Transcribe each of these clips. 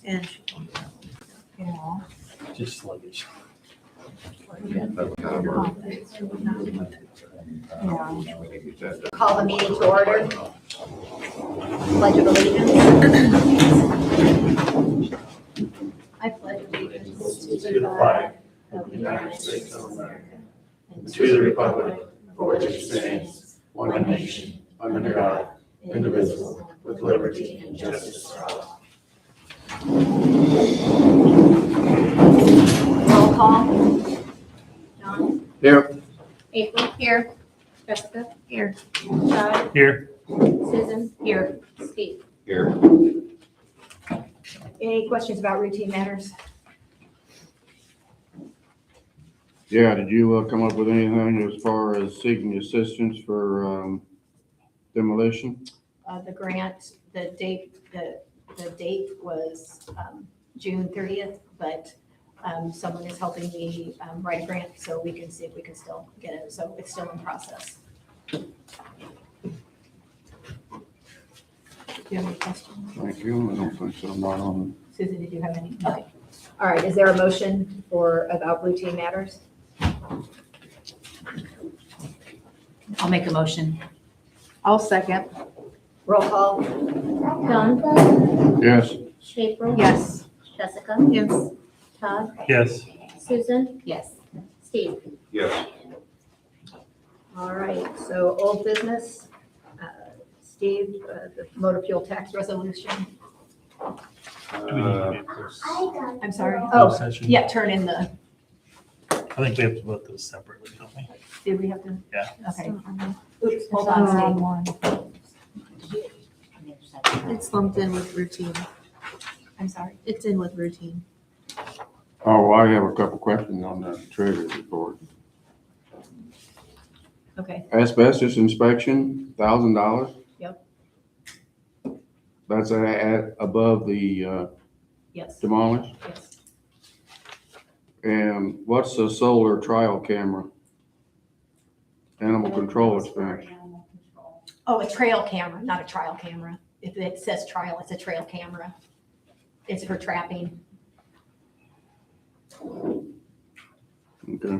And Yeah. Just sluggish. Call the meeting to order. Pledge of allegiance. I pledge allegiance to the flag of the United States of America and to the republic for which it stands, one nation, under God, indivisible, with liberty and justice for all. Roll call. John? Here. April? Here. Jessica? here. Todd? Here. Susan? Here. Steve? Here. Any questions about routine matters? Yeah, did you come up with anything as far as seeking assistance for demolition? The grant, the date was June 30th, but someone is helping me write a grant so we can see if we can still get it. So it's still in process. Do you have any questions? Thank you. I don't think so. I'm not on. Susan, did you have any? Okay. All right. Is there a motion about routine matters? I'll make a motion. I'll second. Roll call. John? Yes. April? Yes. Jessica? Yes. Todd? Yes. Susan? Yes. Steve? Yes. All right. So old business. Steve, the motor fuel tax resolution. Do we need to do this? I'm sorry. Closed Oh, session? yeah, turn in the, I think we have to vote those separately, don't we? did we have to? Yeah. Okay. Oops, hold on, Steve. It's lumped in with routine. I'm sorry. It's in with routine. Oh, I have a couple questions on the treasurer's report. Okay, Asbestos inspection, $1,000. Yep. That's above the yes, demolish. yes. And what's the solar trial camera? Animal control expense. Oh, a trail camera, not a trial camera. If it says trial, it's a trail camera. It's for trapping. Okay.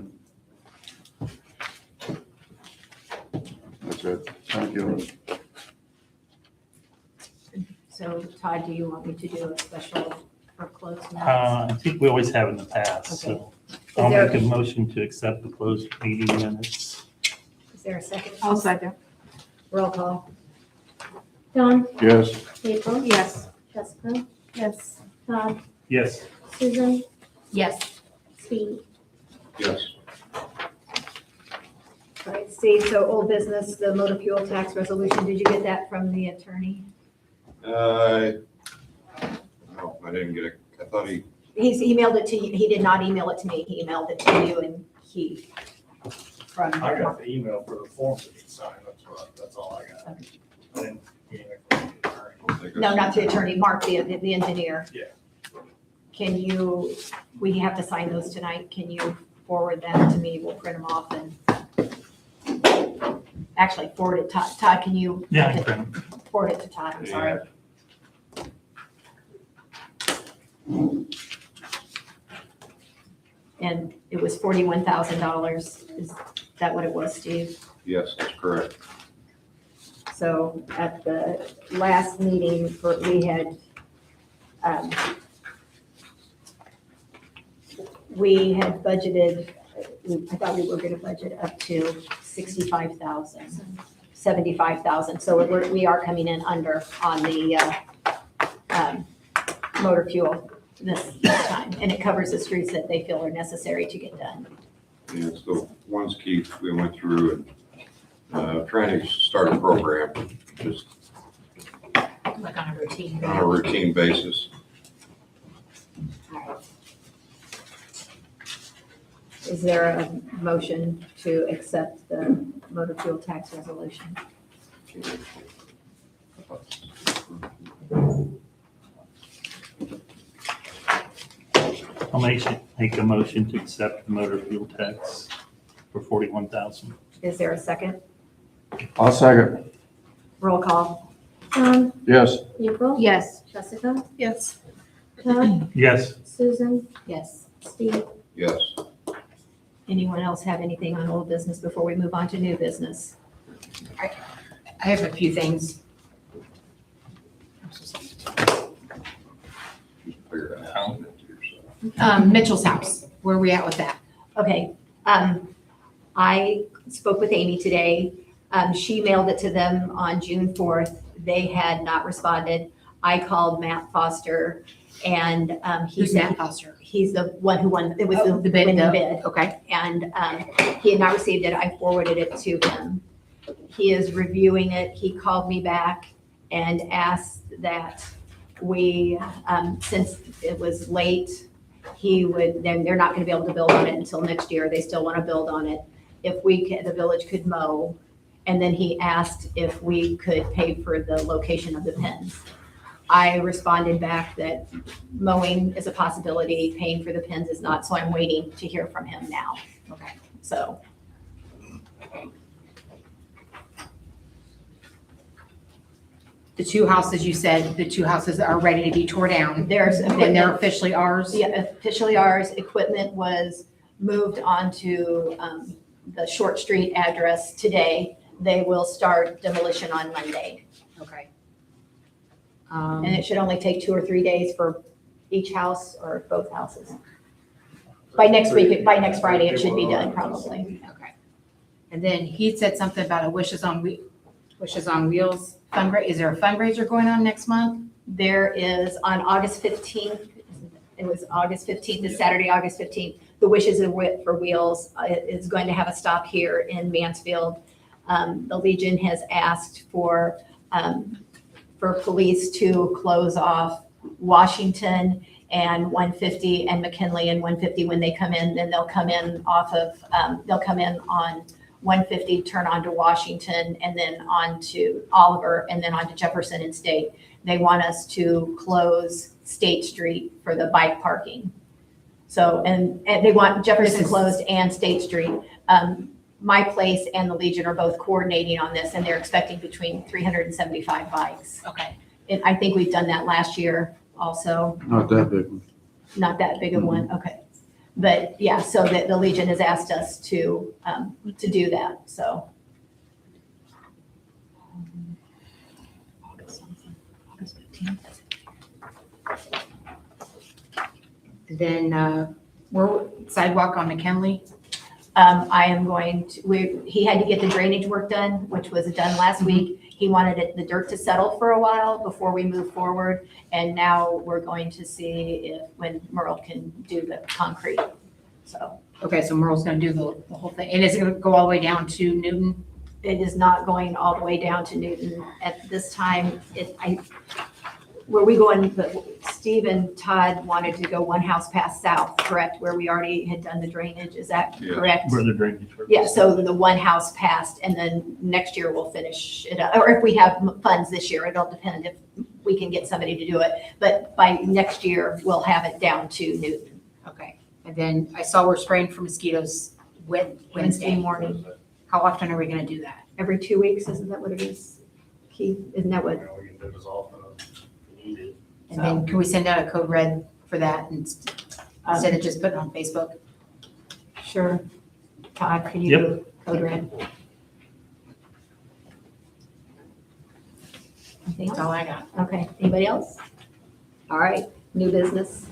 That's it. Thank you. So Todd, do you want me to do a special for closed minutes? I think we always have in the past, so I'll there- make a motion to accept the closed meeting minutes. Is there a second? I'll second. Roll call. John? Yes. April? Yes. Jessica? Yes. Todd? Yes. Susan? Yes. Steve? Yes. All right, Steve, so old business, the motor fuel tax resolution, did you get that from the attorney? No, I didn't get it. I thought He's emailed it to you. He did not email it to me. He emailed it to you and he from. I got the email for the form to be signed, that's all I got. I didn't get anything from the attorney. No, not the attorney, Mark, the engineer. Yeah. Can you, we have to sign those tonight. Can you forward them to me? We'll print them off and actually forward it. Todd, can you? Yeah, I can print them. Forward it to Todd, I'm sorry. And it was $41,000. Is that what it was, Steve? yes, that's correct. So at the last meeting, we had, budgeted, I thought we were gonna budget up to 65,000, 75,000. So we are coming in under on the motor fuel this time. And it covers the streets that they feel are necessary to get done. And it's the ones, Keith, we went through and trying to start a program just Like on a routine. on a routine basis. Is there a motion to accept the motor fuel tax resolution? I'll make a motion to accept the motor fuel tax for 41,000. Is there a second? I'll second. Roll call. John? Yes. April? Yes. Jessica? Yes. Todd, Yes. Susan, Yes. Steve. Yes. Anyone else have anything on old business before we move on to new business? I have a few things. Figure it out. Mitchell's house, where are we at with that? Okay, I spoke with Amy today. She mailed it to them on June 4th. They had not responded. I called Matt Foster and he Who's said, Matt Foster? he's the one who won, it was Oh, the bid, winning no. bid. Okay. And he had not received it. I forwarded it to him. He is reviewing it. He called me back and asked that we, since it was late, then they're not going to be able to build on it until next year. They still want to build on it. If the village could mow. And then he asked if we could pay for the location of the pins. I responded back that mowing is a possibility, paying for the pins is not, so I'm waiting to hear from him now. Okay. So, The two houses you said, the two houses are ready to be tore down. there's And they're equipment, officially ours? yeah, officially ours, equipment was moved onto the Short Street address today. They will start demolition on Monday. Okay. And it should only take 2 or 3 days for each house or both houses. By next week, by next Friday, it should be done probably. Okay. And then he said something about a Wishes on Wheels fundraiser. Is there a fundraiser going on next month? There is on August 15th, it was August 15th, this Saturday, August 15th, the Wishes for Wheels is going to have a stop here in Mansfield. The Legion has asked for police to close off Washington and 150 and McKinley and 150 when they come in. Then they'll come in they'll come in on 150, turn onto Washington, and then on to Oliver, and then on to Jefferson and State. They want us to close State Street for the bike parking. So, and they want Jefferson closed and State Street. My place and the Legion are both coordinating on this, and they're expecting between 375 bikes. Okay. And I think we've done that last year also. Not that big one. Not that big of one, okay. But yeah, so that the Legion has asked us to do that, so. August 15th. Then we're sidewalk on McKinley. I am going to, he had to get the drainage work done, which was done last week. He wanted the dirt to settle for a while before we move forward. And now we're going to see when Merle can do the concrete, so. Okay, so Merle's gonna do the whole thing. And is it gonna go all the way down to Newton? It is not going all the way down to Newton at this time. Where we going, but Steve and Todd wanted to go one house past south, correct? Where we already had done the drainage, is that Yeah. correct? Where the drainage. works. Yeah, so the one house passed, and then next year we'll finish it up, or if we have funds this year, it'll depend if we can get somebody to do it. But by next year, we'll have it down to Newton. Okay. And then I saw we're spraying for mosquitoes Wednesday. morning, How often are we gonna do that? every 2 weeks, isn't that what it is? Keith, isn't that what? We can do this often as needed. And then can we send out a code red for that instead of just putting it on Facebook? Sure. Todd, can you Yep. do code red? Anything That's else? all I got. Okay, anybody else? All right, new business.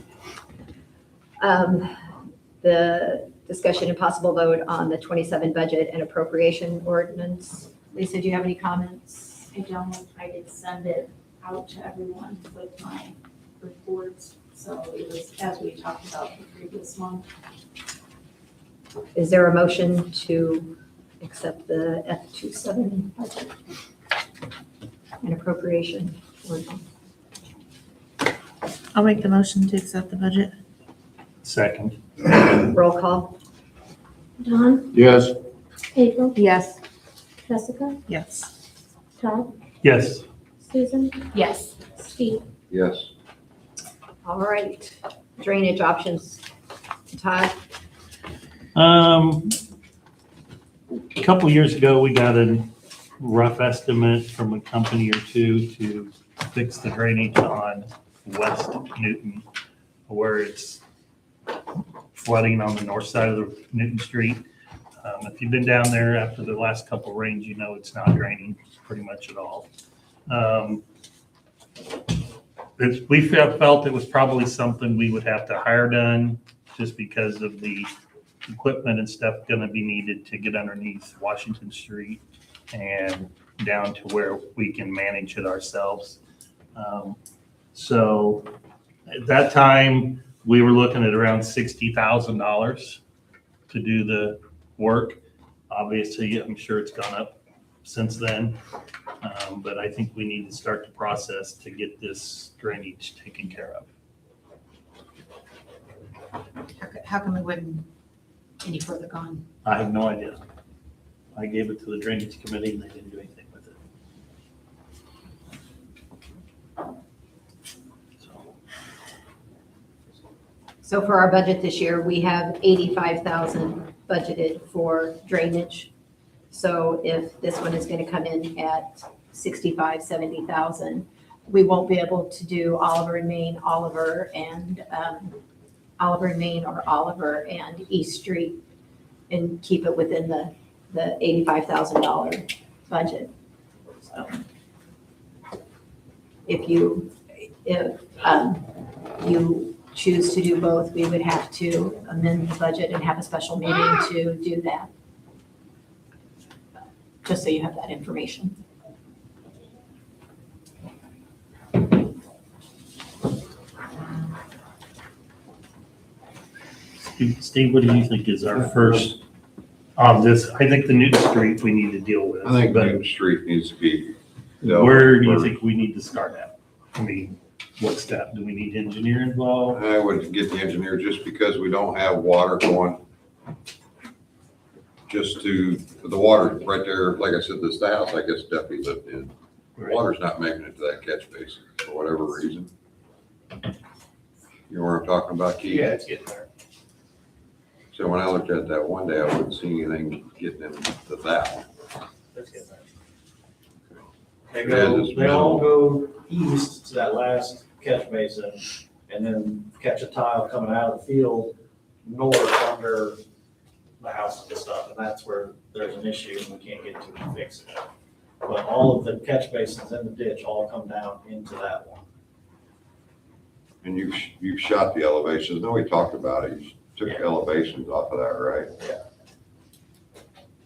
The discussion and possible vote on the 27 budget and appropriation ordinance. Lisa, do you have any comments? I don't, I did send it out to everyone with my reports, so it was as we talked about the previous month. Is there a motion to accept the F27 budget and appropriation ordinance? I'll make the motion to accept the budget. Second. Roll call? Don, Yes. April, Yes. Jessica, Yes. Todd, Yes. Susan, Yes. Steve. Yes. All right, drainage options. Todd? A couple years ago, we got a rough estimate from a company or two to fix the drainage on West Newton, where it's flooding on the north side of the Newton Street. If you've been down there after the last couple rains, you know it's not draining pretty much at all. We felt it was probably something we would have to hire done just because of the equipment and stuff going to be needed to get underneath Washington Street and down to where we can manage it ourselves. So at that time, we were looking at around $60,000 to do the work. Obviously, I'm sure it's gone up since then, but I think we need to start the process to get this drainage taken care of. How come it wasn't any further gone? I have no idea. I gave it to the drainage committee and they didn't do anything with it. So for our budget this year, we have 85,000 budgeted for drainage. So if this one is going to come in at 65, 70,000, we won't be able to do Oliver and Main, Oliver and Main or Oliver and East Street and keep it within the $85,000 budget. So if you choose to do both, we would have to amend the budget and have a special meeting to do that. Just so you have that information. Steve, what do you think is our first on this? I think the Newton Street we need to deal with. I think but Newton Street needs to be. dealt where with do you first. think we need to start at? I mean, what step? Do we need engineer involved? I would get the engineer just because we don't have water going just to, the water right there, like I said, this is the house I guess Duffy lived in. The water's not making it to that catch basin for whatever reason. You know what I'm talking about, Keith? Yeah, it's getting there. So when I looked at that one day, I wouldn't see anything getting into that one. It's getting there. Yeah, They all go east to that last catch basin and then catch a tile coming out of the field north under the houses and stuff. And that's where there's an issue and we can't get to and fix it. But all of the catch basins in the ditch all come down into that one. And you've shot the elevations. No, we talked about it. You took the elevations off of that, right? Yeah.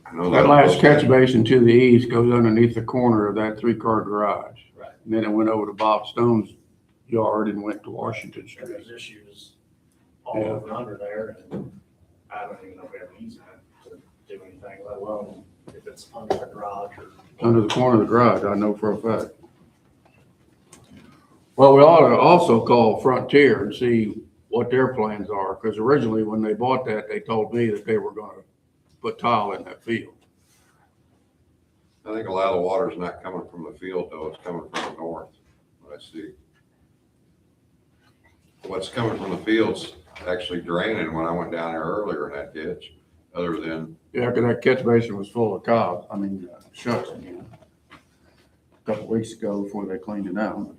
I know That last catch basin to the east goes underneath the corner of that three-car garage. Right. And then it went over to Bob Stone's yard and went to Washington And Street. there's issues all over and under there. And I don't even know if we have an easement to do anything, let alone if it's under the garage or. Under the corner of the garage, I know for a fact. Well, we ought to also call Frontier and see what their plans are, because originally when they bought that, they told me that they were gonna put tile in that field. I think a lot of the water's not coming from the field though, it's coming from the north, what I see. What's coming from the field's actually draining when I went down there earlier in that ditch, other than, Yeah, because that catch basin was full of shucks again. A couple weeks ago before they cleaned it out.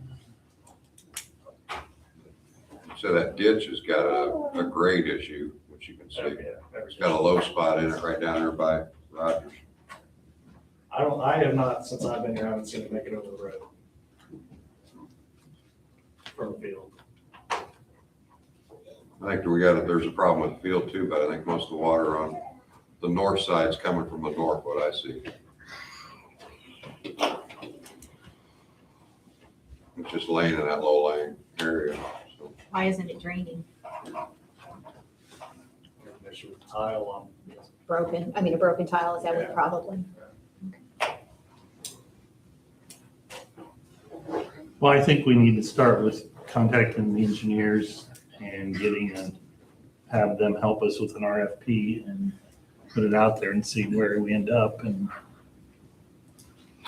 so that ditch has got a grade issue, which you can see. It's got a low spot in it right down there by Rogers. I have not, since I've been here, I haven't seen it make it over the road. From the field. I think there's a problem with the field too, but I think most of the water on the north side is coming from the north, what I see. It's just laying in that low lying area, so. Why isn't it draining? Issue with tile on. A broken tile, is that what probably? Well, I think we need to start with contacting the engineers and have them help us with an RFP and put it out there and see where we end up and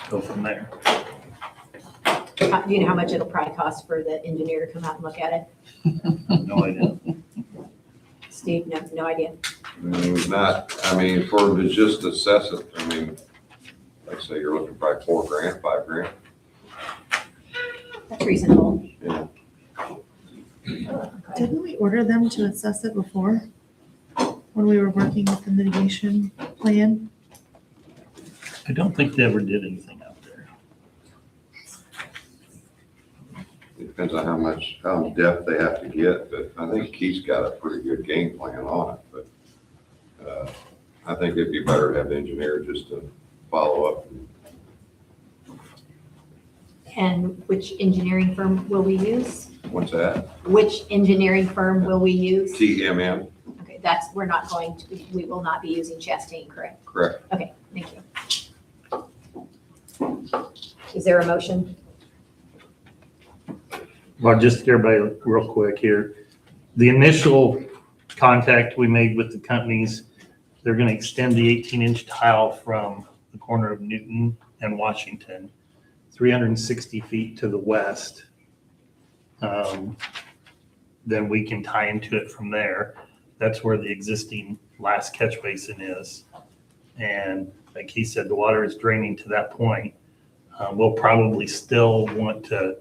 go from there. Do you know how much it'll probably cost for the engineer to come out and look at it? No idea. Steve, no idea. To just assess it, like I say, you're looking probably $4,000, $5,000. That's reasonable. Yeah. Didn't we order them to assess it before? When we were working with the mitigation plan? I don't think they ever did anything out there. It depends on how in depth they have to get, but I think Keith's got a pretty good game plan on it, but I think it'd be better to have the engineer just to follow up. And which engineering firm will we use? What's that? Which engineering firm will we use? TMM, Okay, we're not going to, we will not be using Chastain, correct? correct. Okay, thank you. Is there a motion? Well, just everybody real quick here. The initial contact we made with the companies, they're going to extend the 18-inch tile from the corner of Newton and Washington, 360 feet to the west. Then we can tie into it from there. That's where the existing last catch basin is. And like he said, the water is draining to that point. We'll probably still want to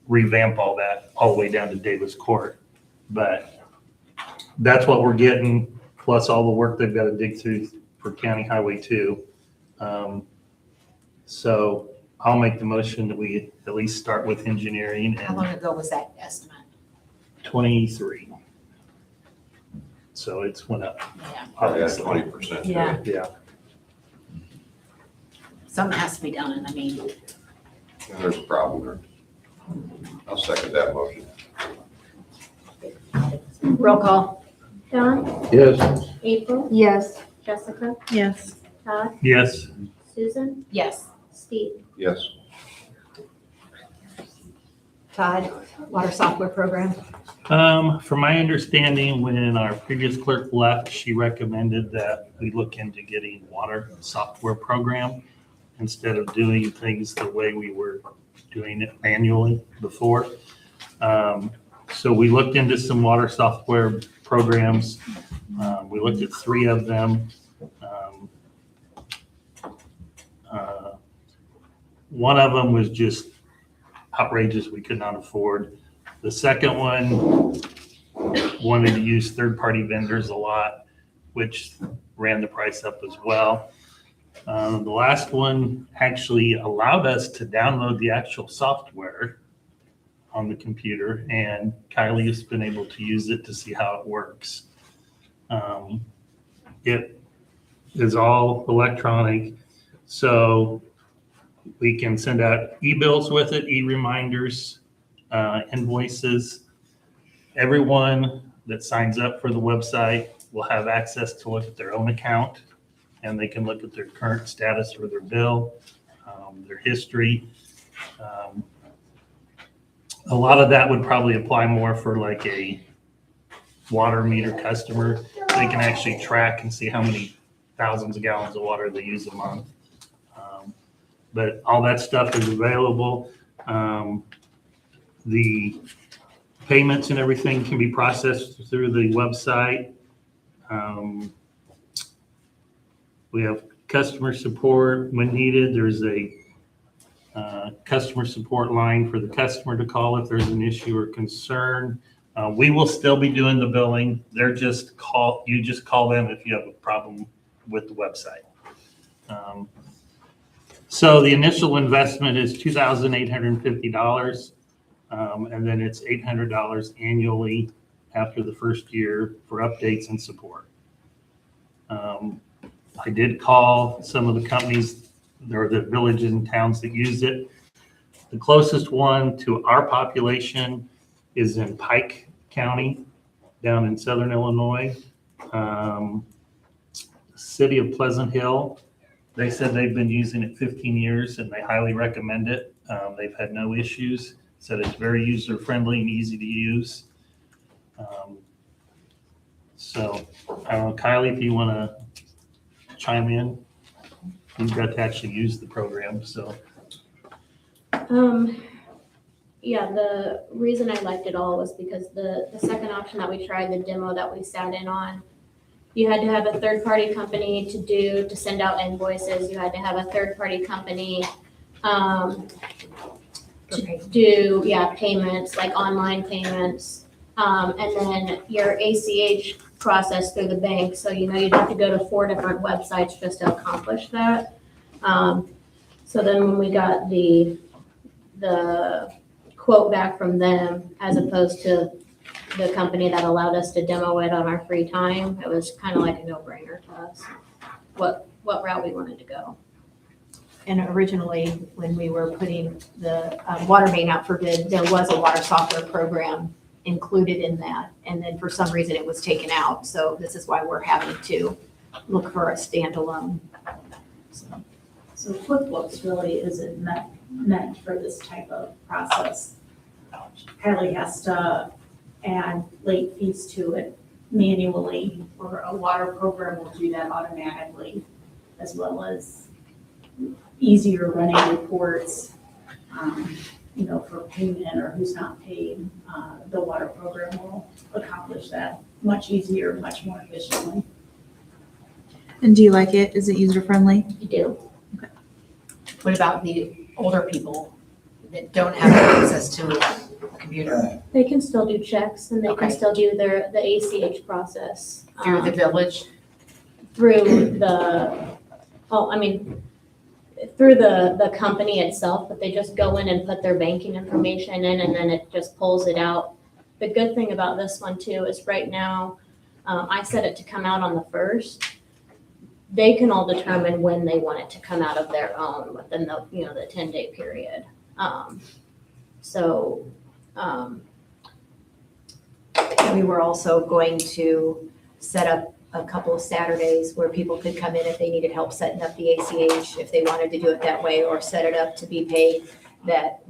revamp all that all the way down to Davis Court. But that's what we're getting, plus all the work they've got to dig through for County Highway 2. So I'll make the motion that we at least start with engineering How and long ago was that estimate? 23. So it's went up, Yeah. Probably got obviously. 20% to Yeah. it. Yeah. Something has to be done, and I mean, And there's a problem there. I'll second that motion. Roll call. Don, Yes. April, Yes. Jessica, Yes. Todd, Yes. Susan, yes. Steve. Yes. Todd, water software program. From my understanding, when our previous clerk left, she recommended that we look into getting water software program instead of doing things the way we were doing it manually before. So we looked into some water software programs. We looked at 3 of them. One of them was just outrageous, we could not afford. The second one wanted to use third-party vendors a lot, which ran the price up as well. The last one actually allowed us to download the actual software on the computer, and Kylie has been able to use it to see how it works. It is all electronic, so we can send out e-bills with it, e-reminders, invoices. Everyone that signs up for the website will have access to look at their own account, and they can look at their current status for their bill, their history. A lot of that would probably apply more for like a water meter customer. They can actually track and see how many thousands of gallons of water they use a month. But all that stuff is available. The payments and everything can be processed through the website. We have customer support when needed. There's a customer support line for the customer to call if there's an issue or concern. We will still be doing the billing. You just call them if you have a problem with the website. So the initial investment is $2,850, and then it's $800 annually after the first year for updates and support. I did call some of the companies or the villages and towns that use it. The closest one to our population is in Pike County, down in southern Illinois. City of Pleasant Hill. They said they've been using it 15 years and they highly recommend it. They've had no issues. Said it's very user-friendly and easy to use. So I don't know, Kylie, if you want to chime in, you've got to actually use the program, so. Yeah, the reason I liked it all was because the second option that we tried, the demo that we sat in on, you had to have a third-party company to send out invoices. You had to have a third-party company for to do, payments, like online payments. And then your ACH process through the bank, so you'd have to go to 4 different websites just to accomplish that. So then when we got the quote back from them, as opposed to the company that allowed us to demo it on our free time, it was kind of like a no-brainer to us, what route we wanted to go. And originally, when we were putting the water main out for bid, there was a water software program included in that. And then for some reason, it was taken out. So this is why we're having to look for a standalone. So QuickBooks really isn't meant for this type of process. Kylie has to add late fees to it manually, or a water program will do that automatically, as well as easier running reports, for payment or who's not paid. The water program will accomplish that much easier, much more efficiently. And do you like it? Is it user-friendly? You do. What about the older people that don't have access to a computer They can still do checks and they Okay. can still do the ACH process. through the village? Through through the company itself, but they just go in and put their banking information in and then it just pulls it out. The good thing about this one too is right now, I set it to come out on the 1st. They can all determine when they want it to come out of their own within the 10-day period. We were also going to set up a couple of Saturdays where people could come in if they needed help setting up the ACH, if they wanted to do it that way, or set it up to be paid, that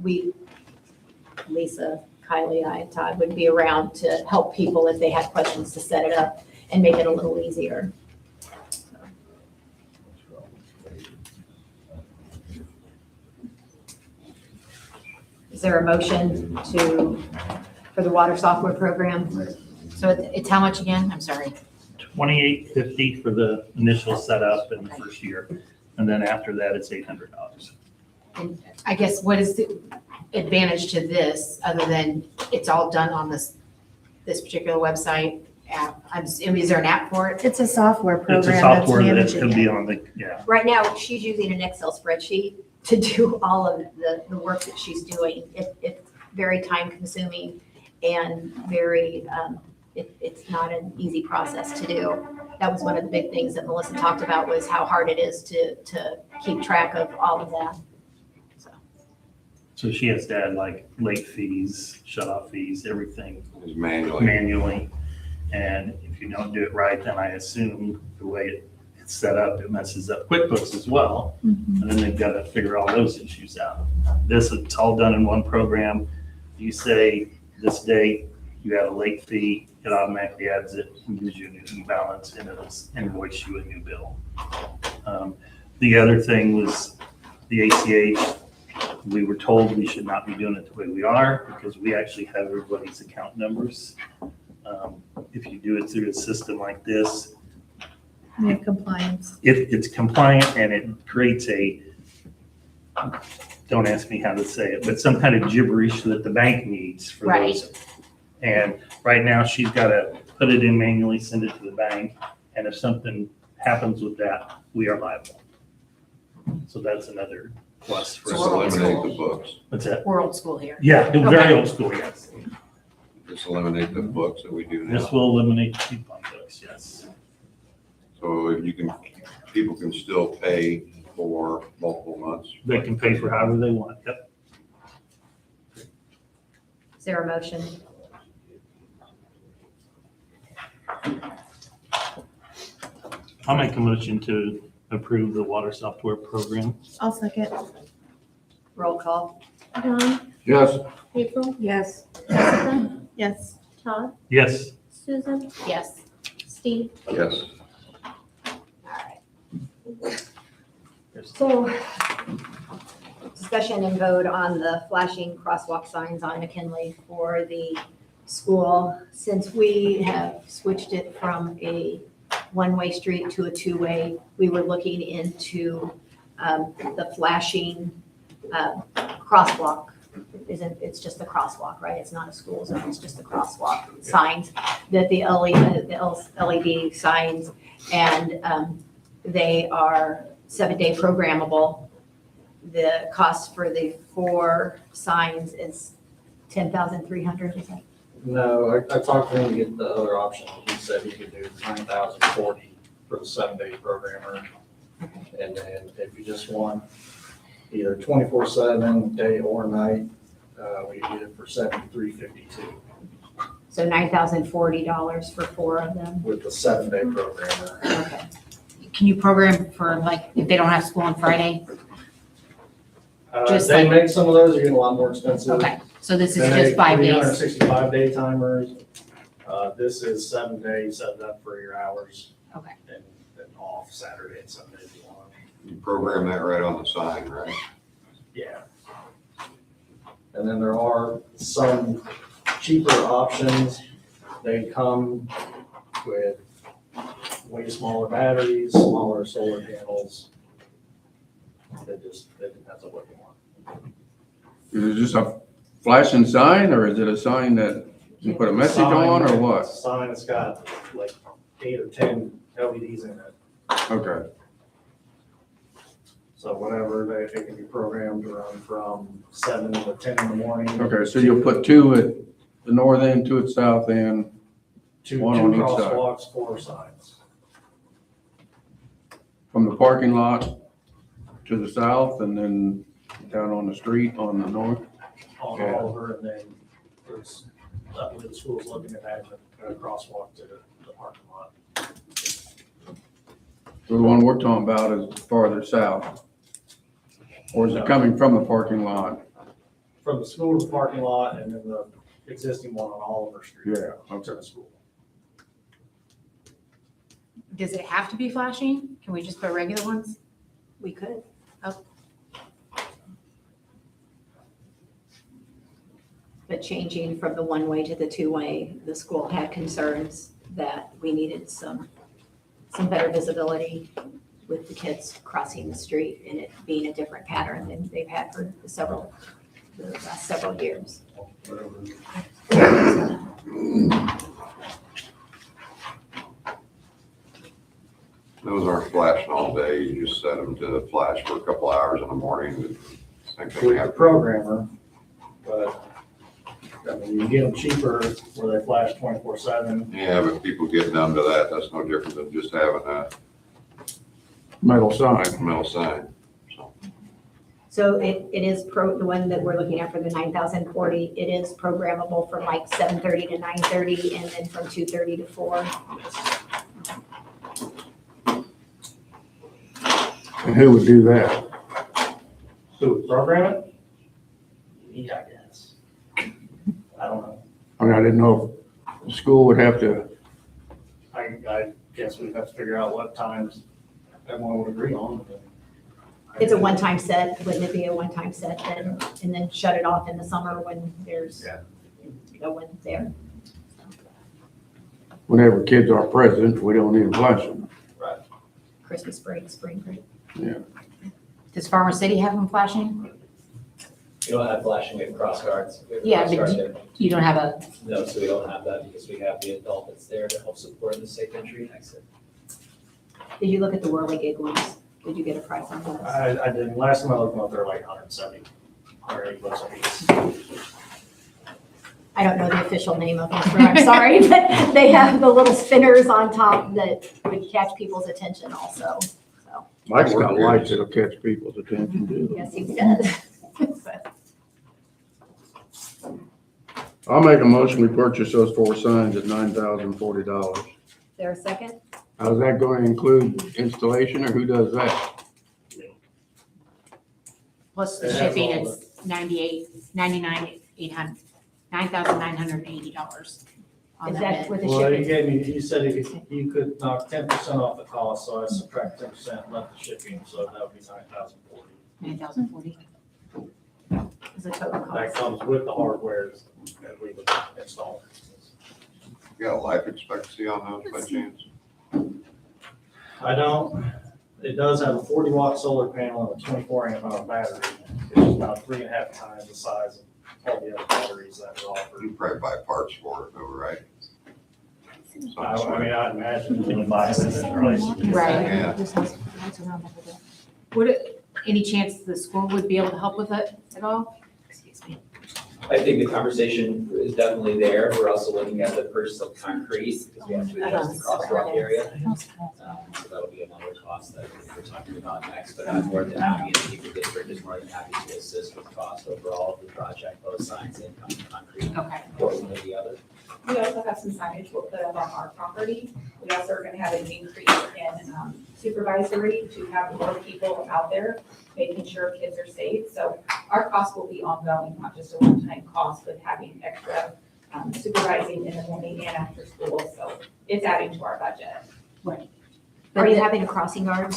Lisa, Kylie, I, and Todd would be around to help people if they had questions to set it up and make it a little easier. Is there a motion for the water software program? So it's how much again? I'm sorry. $2,850 for the initial setup in the first year, and then after that, it's $800. And I guess what is the advantage to this, other than it's all done on this particular website app? Is there an app for it? It's a software It's a program that's software that managing can it. be on the, Right now, she's using an Excel spreadsheet to do all of the work that she's doing. It's very time consuming and very, it's not an easy process to do. That was one of the big things that Melissa talked about, was how hard it is to keep track of all of that. so she has to add like late fees, shut-off fees, everything It's manually. manually. And if you don't do it right, then I assume the way it's set up, it messes up QuickBooks as well. Mhm. And then they've got to figure all those issues out. This, it's all done in one program. You say this date, you have a late fee, it automatically adds it and gives you a new balance, and it'll invoice you a new bill. The other thing was the ACH. We were told we should not be doing it the way we are, because we actually have everybody's account numbers. If you do it through a system like this, We have compliance. it's compliant, and it creates don't ask me how to say it, but some kind of gibberish that the bank needs for those. And right now, she's got to put it in manually, send it to the bank, and if something happens with that, we are liable. So that's another plus for Just us. eliminate the books. What's that? We're old school here. Yeah, very Okay. old school, yes. Just eliminate the books that we do now. This will eliminate the coupon books, yes. So if people can still pay for multiple months. They can pay for however they want, yep. Is there a motion? I'll make a motion to approve the water software program. I'll second. Roll call. Don, Yes, April, Yes. Jessica, Yes. Todd, Yes, Susan, Yes. Steve. Yes. So, discussion and vote on the flashing crosswalk signs on McKinley for the school. Since we have switched it from a one-way street to a two-way, we were looking into the flashing crosswalk isn't, it's just the crosswalk, right? It's not a school zone, it's just the crosswalk signs, that the LED signs, and they are 7-day programmable. The cost for the 4 signs is $10,300, is that? No, I talked to him to get the other option. He said he could do 9,040 for the 7-day programmer. And then if you just want either 24/7, day or night, we get it for $73.52 So $9,040 for 4 of them. with the 7-day programmer. Okay. Can you program for like, if they don't have school on Friday? Just They like- make some of those, are getting a lot more expensive. Okay, so this is They just make 5 days. 365-day timers. This is 7 days, set it up for your hours. Okay. And then off Saturday and Sunday if you want. You program that right on the sign, right? Yeah. And then there are some cheaper options. They come with way smaller batteries, smaller solar panels. It depends on what you want. Is it just a flashing sign, or is it a sign that you put a message on, or what? Sign that's got like 8 or 10 LEDs in it. Okay, So whatever, they can be programmed to run from 7 to 10 in the morning. okay, so you'll put 2 at the north end, 2 at south end. Two one on each side. crosswalks, 4 signs. From the parking lot to the south, and then down on the street on the north. On Yeah. Oliver, and then there's, I believe the school's looking at adding a crosswalk to the parking lot. So the one we're talking about is farther south. Or is it coming from the parking lot? From the school to the parking lot, and then the existing one on Oliver Street. Yeah, To the school. Does it have to be flashing? Can we just put regular ones? We could. Oh. But changing from the 1-way to the 2-way, the school had concerns that we needed some better visibility with the kids crossing the street and it being a different pattern than they've had for the last several years. Those aren't flashing all day. You just set them to flash for a couple hours in the morning. Same thing With the after. programmer, but, I mean, you can get them cheaper where they flash 24/7. Yeah, but people get numb to that. That's no different than just having a Metal sign. metal sign. So it is the one that we're looking at for the 9,040, it is programmable from like 7:30 to 9:30 and then from 2:30 to 4. And who would do that? Who would program it? Me, I guess. I don't know. I mean, I didn't know if the school would have to, I guess we'd have to figure out what times everyone would agree on. It's a one-time set, wouldn't it be a one-time set then? And then shut it off in the summer when there's Yeah. no one there? whenever kids are present, we don't need to flash them. Christmas break, spring break. Does Farmer City have them flashing? We don't have flashing, we have cross guards. We have a Yeah, cross but guard you- there. You don't have a, No, so we don't have that because we have the adult that's there to help support the safe entry and exit. Did you look at the Whirligig ones? Did you get a price on those? I didn't, last time I looked them up, they're like 170, 180 bucks a piece. I don't know the official name of them, so I'm sorry, but they have the little spinners on top that would catch people's attention also. So, Mike's got lights that'll catch people's attention too. yes, he does. I'll make a motion, we purchase those 4 signs at $9,040. There a second? How's that going to include installation, or who does that? plus the It has shipping, all it's $9,980 on Is that that bid. with the Well, you shipping? gave me, you said you could knock 10% off the cost, so I subtract 10% and left the shipping, so that would be 9,040. 9,040. Is the total That cost? comes with the hardware that we would install. You got a life expectancy on those by chance? I don't, it does have a 40-watt solar panel and a 24 amp hour battery, which is about 3.5 times the size all the other batteries that were offered. You probably buy parts for it though, right? I mean, I'd imagine. You can buy it at a price. Right. Yeah. Would it, any chance the school would be able to help with it at all? Excuse me. I think the conversation is definitely there. We're also looking at the purchase of concrete because we have to adjust the crosswalk area. So that'll be another cost that we're talking about next, but I'm more than happy, and the People District is more than happy to assist with cost overall of the project, both signs and concrete. Okay. One or the other. We also have some signage we'll put up on our property. We also are gonna have an increase in supervisory to have more people out there making sure kids are safe. So our cost will be ongoing, not just a one-time cost, but having extra supervising in the morning and after school. So it's adding to our budget. Are you having a crossing guard?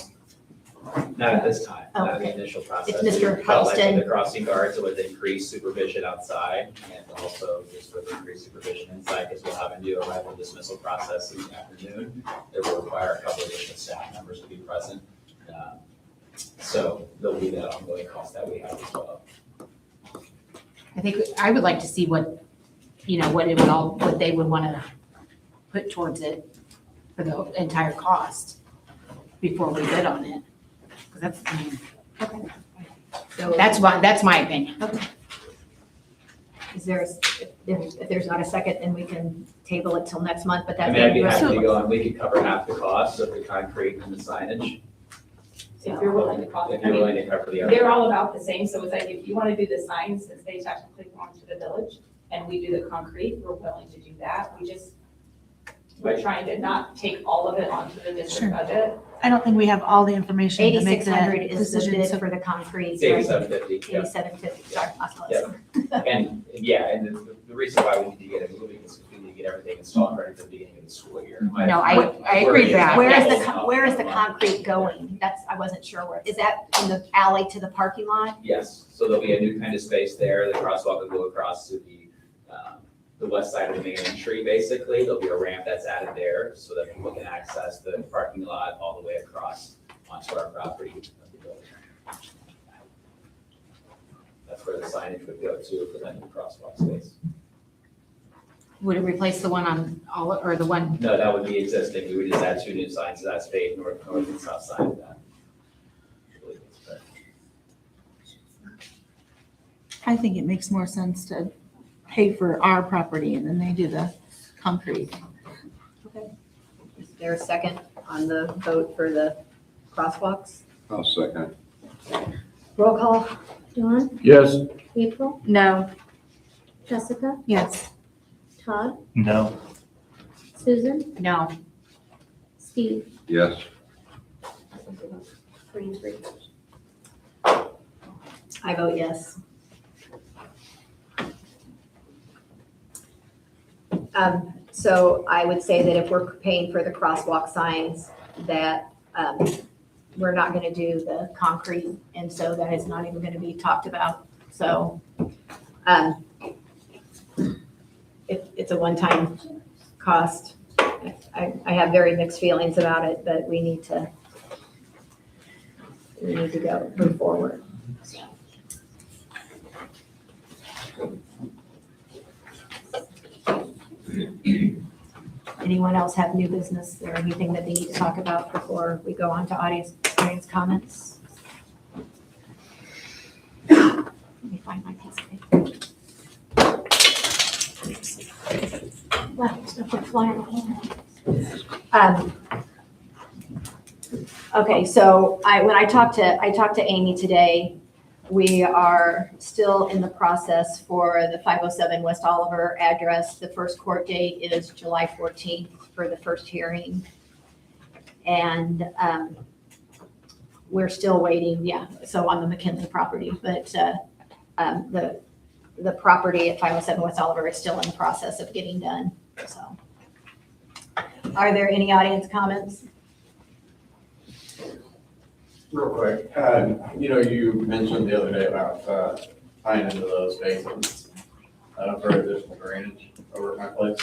Not at this time, not in Okay. the initial process. It's Mr. We felt like with Huddleston. the crossing guards with increased supervision outside and also just with increased supervision inside, because we'll have a new arrival dismissal process in the afternoon. It will require a couple of additional staff members to be present. So there'll be that ongoing cost that we have as well. I think, I would like to see what, what they would want to put towards it for the entire cost before we bid on it. Because So that's my opinion. is there, if there's not a second, then we can table it till next month, but I that's. mean, I'd be happy to go on, we could cover half the cost of the concrete and the signage. If you're willing to cost, If I you're mean, willing to cover the other. they're all about the same. So it's like, if you want to do the signs, since they technically belong to the village and we do the concrete, we're willing to do that. We're trying to not take all of it onto the district budget. I don't think we have all the information to make that 8,600 is the decision. bid So for the concrete. It's 8750, yeah. 8750, sorry, lost my Yeah. list. And, yeah, and the reason why we need to get it moving is because we need to get everything installed ready for the beginning of the school year. No, I agree with that. Where is the concrete going? That's, I wasn't sure where. Is that in the alley to the parking lot? Yes, so there'll be a new kind of space there. The crosswalk will go across to the west side of the main entry, basically. There'll be a ramp that's added there so that people can access the parking lot all the way across onto our property of the building. That's where the signage would go to for that new crosswalk space. Would it replace the one on all, or the one? No, that would be existing. We would just add 2 new signs to that space, north and south side of that. I think it makes more sense to pay for our property and then they do the concrete. Is there a second on the vote for the crosswalks? I'll second. Roll call. Dawn, Yes, April, No. Jessica, Yes. Todd, No, Susan, No. Steve. Yes. 3-3. I vote yes. So I would say that if we're paying for the crosswalk signs, that we're not gonna do the concrete, and so that is not even gonna be talked about. So it's a one-time cost. I have very mixed feelings about it, but we need to go move forward. Anyone else have new business or anything that they need to talk about before we go on to audience comments? Let me find my piece of paper. Wow, there's no quick flyer. Okay, so when I talked to Amy today, we are still in the process for the 507 West Oliver address. The first court date is July 14th for the first hearing. And we're still waiting, so on the McKinley property, but the property at 507 West Oliver is still in the process of getting done, so. Are there any audience comments? Real quick, you mentioned the other day about tying into those basins for additional drainage over at my place.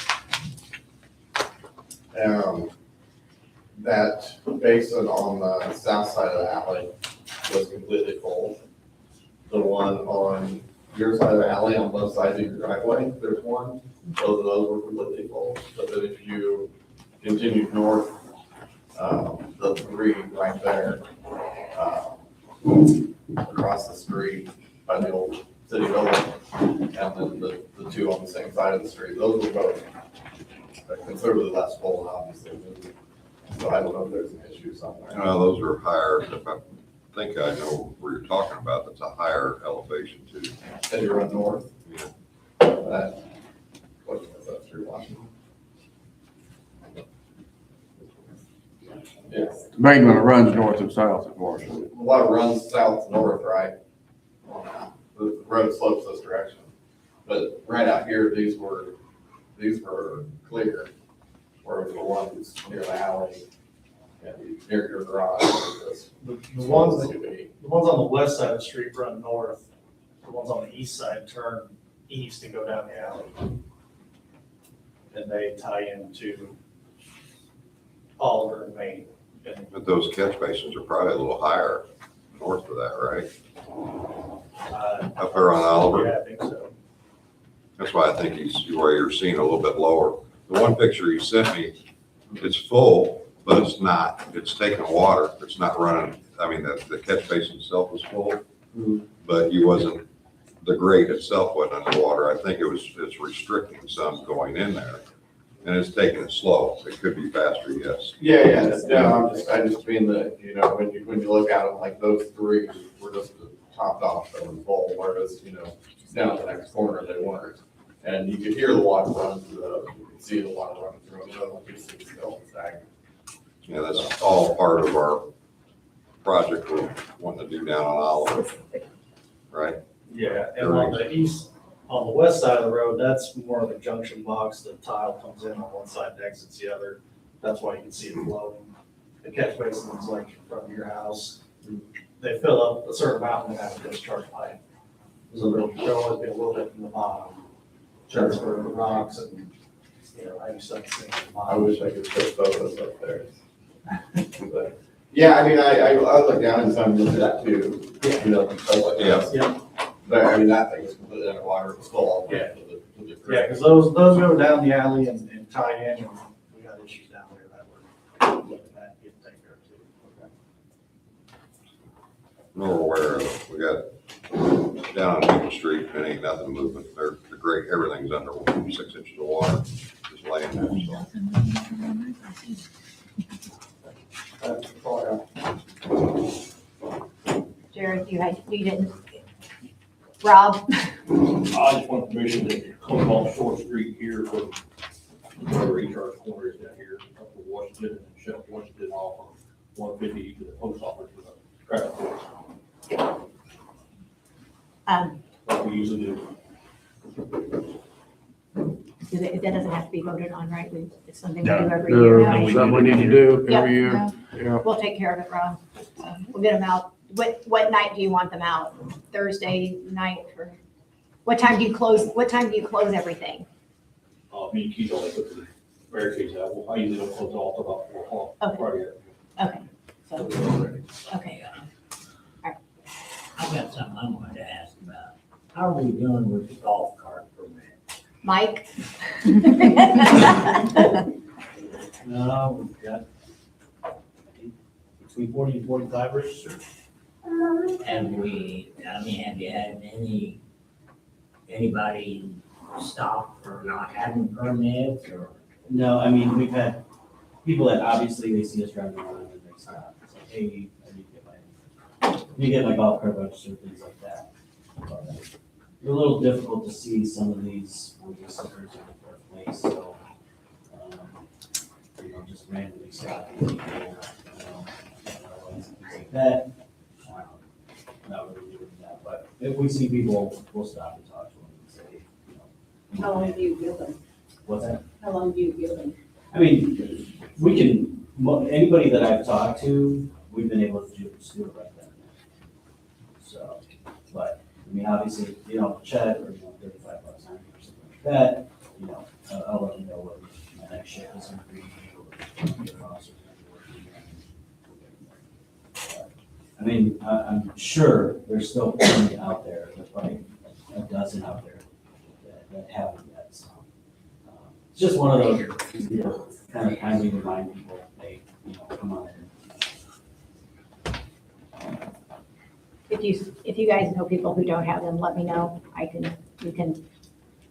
That basin on the south side of the alley was completely full. The one on your side of the alley on both sides of your driveway, there's one. Both of those were completely full. But then if you continue north, the three right there, across the street by the old city building, and then the two on the same side of the street, those were both considerably less full, obviously. So I don't know if there's an issue somewhere. Those are higher, if I think I know where you're talking about, that's a higher elevation too. As you run north. Yeah. That, what is that through Washington? Yes. Mainly it runs north and south of Washington. A lot of runs south, north, right? The road slopes this direction. But right out here, these were clear. Whereas the ones near the alley and near your garage. The ones on the west side of the street run north, the ones on the east side turn east and go down the alley. And they tie into Oliver and Main. But those catch basins are probably a little higher north of that, right? Up there on Oliver? Yeah, I think so. That's why I think where you're seeing a little bit lower. The one picture you sent me, it's full, but it's not. It's taking water. It's not running. I mean, the catch basin itself was full, but the grate itself wasn't underwater. I think it's restricting some going in there. And it's taking it slow. It could be faster, yes. Yeah, I just mean that, when you look at them, like those three were just topped off, that was full, whereas, down at the next corner, they weren't. And you could hear the water running through those, you could see the water running through them, so it's still stagnant. Yeah, that's all part of our project we're wanting to do down on Oliver, right? Yeah, and on the west side of the road, that's more of a junction box. The tile comes in on one side and exits the other. That's why you can see it flowing. The catch basin is like in front of your house. They fill up a certain amount and have a discharge pipe. There'll always be a little bit in the bottom. That's for the rocks and, I just don't think the I bottom. wish I could put photos up there. But, yeah, I mean, I look down and some look at that too, stuff like that. Yeah. But I mean, that thing was completely underwater, it was full all the way to the. Yeah, because those go down the alley and tie in, and we got issues down there that we're looking at getting taken care of too. We're aware of it. We got down on Maple Street, and ain't nothing moving. They're great, everything's under 6 inches of water, just laying there. Jared, you didn't, Rob? I just want permission to come off Short Street here from where recharge corner is down here, up to Washington and Shell Washington off of 150 to the post office with a traffic force. Like we usually do. That doesn't have to be voted on, right? It's something we No. do every year. Something we need to do Yeah. every year. Yeah. We'll take care of it, Rob. We'll get them out. What night do you want them out? Thursday night or what time do you close everything? Me and Keith only put the barricades out. Well, I usually don't close off about 4 o'clock Friday. Okay, So so, we're ready. okay. I've got something I wanted to ask about. How are we doing with the golf cart permit? Mike? No, we've got between 40 and 45 registered. Have you had anybody stop for not having permits or? No, I mean, we've had people that obviously they see us driving around and they stop. It's like, hey, I need to get my golf cart registered, things like that. But, it's a little difficult to see some of these stickers in the first place, so, just randomly stopping people, things like that. Not really doing that, but if we see people, we'll stop and talk to them and say, How long do you give them? what's that? How long do you give them? I mean, we can, anybody that I've talked to, we've been able to do it right then. So, but, I mean, obviously, Chad or, $35 an hour or something like that, I'll let you know what my next shift is gonna be. Or the cost is gonna be. I mean, I'm sure there's still plenty out there that probably a dozen out there that haven't yet, so. It's just one of those, you know, kind of timely remind people, hey, you know, come on in. If you guys know people who don't have them, let me know. You can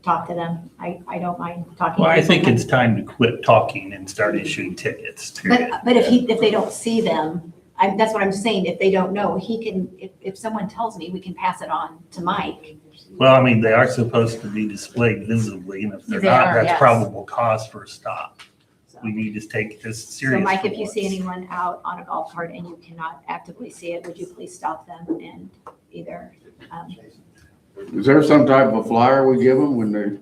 talk to them. I don't mind talking. Well, to I think people. it's time to quit talking and start issuing tickets, period. But if they don't see them, that's what I'm saying, if they don't know, he can, if someone tells me, we can pass it on to Mike. Well, I mean, they are supposed to be displayed visibly, and if they're They not, are, that's yes. probable cause for a stop. So We need to take this so serious. Mike, for if you see once. anyone out on a golf cart and you cannot actively see it, would you please stop them and either, Is there some type of flyer we give them when they,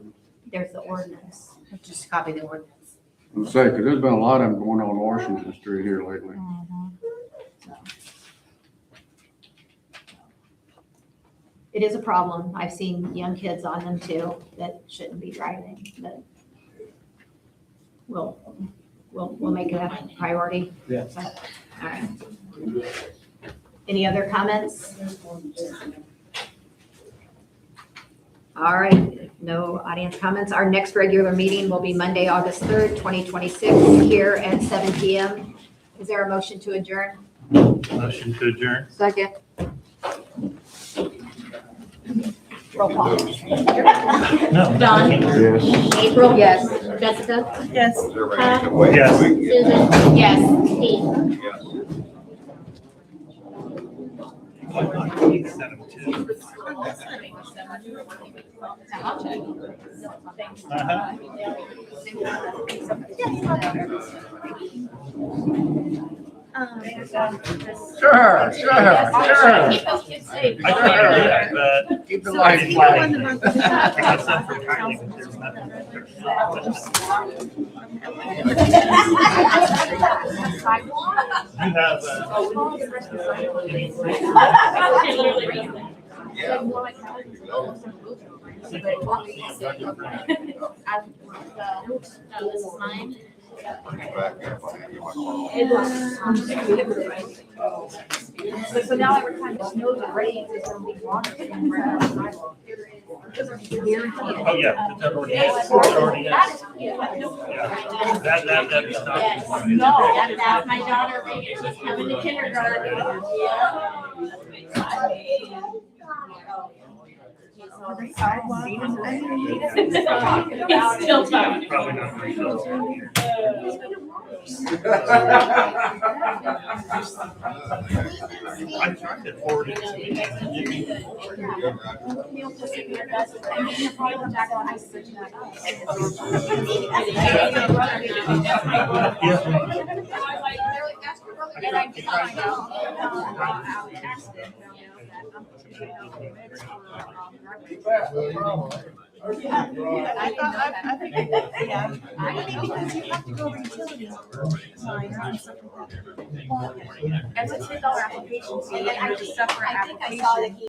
there's the ordinance. Just copy the ordinance. let's say, because there's been a lot of them going on Washington Street here lately. So. It is a problem. I've seen young kids on them too that shouldn't be driving, but we'll make it a priority. Yeah. So, all right. Any other comments? All right, no audience comments. Our next regular meeting will be Monday, August 3rd, 2026, here at 7 PM. Is there a motion to adjourn? Motion to adjourn. Second. Roll call. No. Don? Yes. April? Yes. Jessica? Yes. Is everybody gonna wait? Yes. Susan? Yes. Steve? Sure. Keep those kids safe. I tried to do that, but Keep the I lights didn't flying. like it. I got some for Kylie, but there's nothing. You have, This is mine. So now every time it snows or rains, it's gonna be water in the sidewalk. Oh, yeah, it's already, it's already, yeah. That is not. No, that's my daughter, she's coming to kindergarten. Still talking. Probably not very close. I tried to forward it to I think, yeah. Because you have to go over utility lines and stuff like that. Well, It's a $2 application fee and then just separate application.